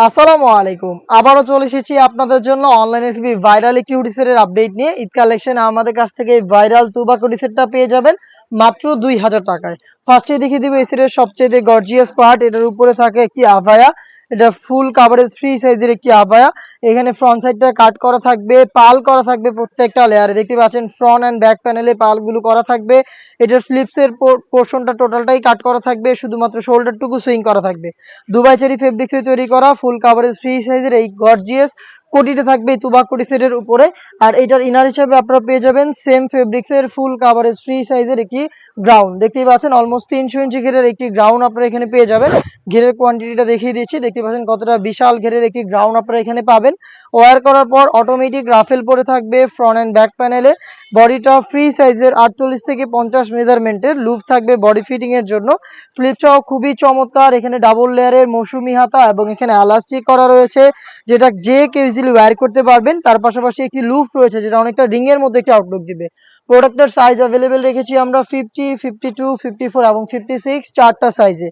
আসসালামু আলাইকুম। আবারও চলে এসেছি আপনাদের জন্য অনলাইনে খুবই ভাইরাল একটি হুডি সেটের আপডেট নিয়ে। ঈদ কালেকশনে আমাদের কাছ থেকে এই ভাইরাল তুবাক হুডি সেটটা পেয়ে যাবেন মাত্র ২,০০০ টাকায়। ফার্স্টেই দেখিয়ে দিব এই সেটের সবচাইতে গর্জিয়াস পার্ট। এটার উপরে থাকে একটি আভায়া। এটা ফুল কাভারেজ ফ্রি সাইজের একটি আভায়া। এখানে ফ্রন্ট সাইডটা কাট করা থাকবে, পাল করা থাকবে প্রত্যেকটা লেয়ারে। দেখতে পাচ্ছেন ফ্রন্ট অ্যান্ড ব্যাক প্যানেলে পালগুলো করা থাকবে। এটার স্লিপসের পোর্শনটা টোটালটাই কাট করা থাকবে, শুধুমাত্র শোল্ডারটুকু সুইং করা থাকবে। দুবাই চেরি ফেব্রিক্সে তৈরি করা ফুল কাভারেজ ফ্রি সাইজের এই গর্জিয়াস কোটিটা থাকবে এই তুবাক কোটি সেটের উপরে। আর এটার ইনার হিসাবে আপনারা পেয়ে যাবেন সেম ফেব্রিক্সের ফুল কাভারেজ ফ্রি সাইজের একটি গ্রাউন্ড। দেখতেই পাচ্ছেন অলমোস্ট ৩০০ ইঞ্চি ঘেরের একটি গ্রাউন্ড আপনারা এখানে পেয়ে যাবেন। ঘেরের কোয়ান্টিটিটা দেখিয়ে দিচ্ছি, দেখতে পাচ্ছেন কতটা বিশাল ঘেরের একটি গ্রাউন্ড আপনারা এখানে পাবেন। ওয়্যার করার পর অটোমেটিক রাফেল পরে থাকবে ফ্রন্ট অ্যান্ড ব্যাক প্যানেলে। বডিটা ফ্রি সাইজের ৪৮ থেকে ৫০ মেজারমেন্টের লুপ থাকবে বডি ফিটিং এর জন্য। স্লিপটাও খুবই চমৎকার, এখানে ডাবল লেয়ারের মৌসুমি হাতা এবং এখানে এলাস্টিক করা রয়েছে, যেটা যে কেউ ইজিলি ওয়্যার করতে পারবেন। তার পাশাপাশি একটি লুপ রয়েছে যেটা অনেকটা রিং এর মধ্যে একটি আউটলুক দিবে। প্রোডাক্টের সাইজ অ্যাভেলেবেল রেখেছি আমরা 50, 52, 54 এবং 56 চারটা সাইজে।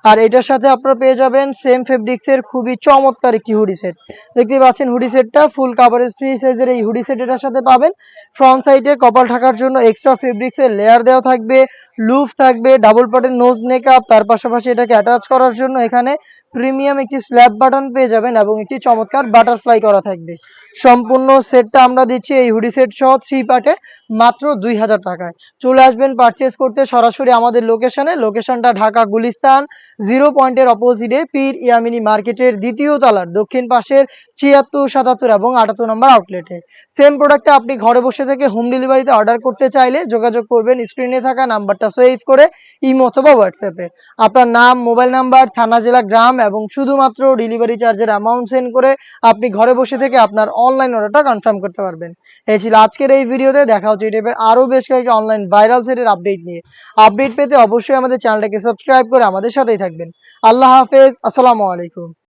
আর এটার সাথে আপনারা পেয়ে যাবেন সেম ফেব্রিক্সের খুবই চমৎকার একটি হুডি সেট। দেখতেই পাচ্ছেন হুডি সেটটা ফুল কাভারেজ ফ্রি সাইজের এই হুডি সেট এটার সাথে পাবেন। ফ্রন্ট সাইডে কপাল ঢাকার জন্য এক্সট্রা ফেব্রিক্সের লেয়ার দেওয়া থাকবে, লুপ থাকবে, ডাবল পার্টের নোজ নেকআপ। তার পাশাপাশি এটাকে অ্যাটাচ করার জন্য এখানে প্রিমিয়াম একটি স্ল্যাব বাটন পেয়ে যাবেন এবং একটি চমৎকার বাটারফ্লাই করা থাকবে। সম্পূর্ণ সেটটা আমরা দিচ্ছি এই হুডি সেট সহ 3 পার্টে মাত্র ২,০০০ টাকায়। চলে আসবেন পারচেজ করতে সরাসরি আমাদের লোকেশনে। লোকেশনটা ঢাকা গুলিস্তান 0 পয়েন্টের অপোজিটে পীর ইয়ামিনী মার্কেটের দ্বিতীয় তলার দক্ষিণ পাশের ৭৬, ৭৭ এবং ৭৮ নম্বর আউটলেটে। সেম প্রোডাক্টটা আপনি ঘরে বসে থেকে হোম ডেলিভারিতে অর্ডার করতে চাইলে যোগাযোগ করবেন স্ক্রিনে থাকা নাম্বারটা সেভ করে ইমো অথবা হোয়াটসঅ্যাপে। আপনার নাম, মোবাইল নাম্বার, থানা, জেলা, গ্রাম এবং শুধুমাত্র ডেলিভারি চার্জের অ্যামাউন্ট সেন্ড করে আপনি ঘরে বসে থেকে আপনার অনলাইন অর্ডারটা কনফার্ম করতে পারবেন। এই ছিল আজকের এই ভিডিওতে। দেখা হচ্ছে এই টাইপের আরও বেশ কয়েকটি অনলাইন ভাইরাল সেটের আপডেট নিয়ে। আপডেট পেতে অবশ্যই আমাদের চ্যানেলটাকে সাবস্ক্রাইব করে আমাদের সাথেই থাকবেন। আল্লাহ হাফেজ, আসসালামু আলাইকুম।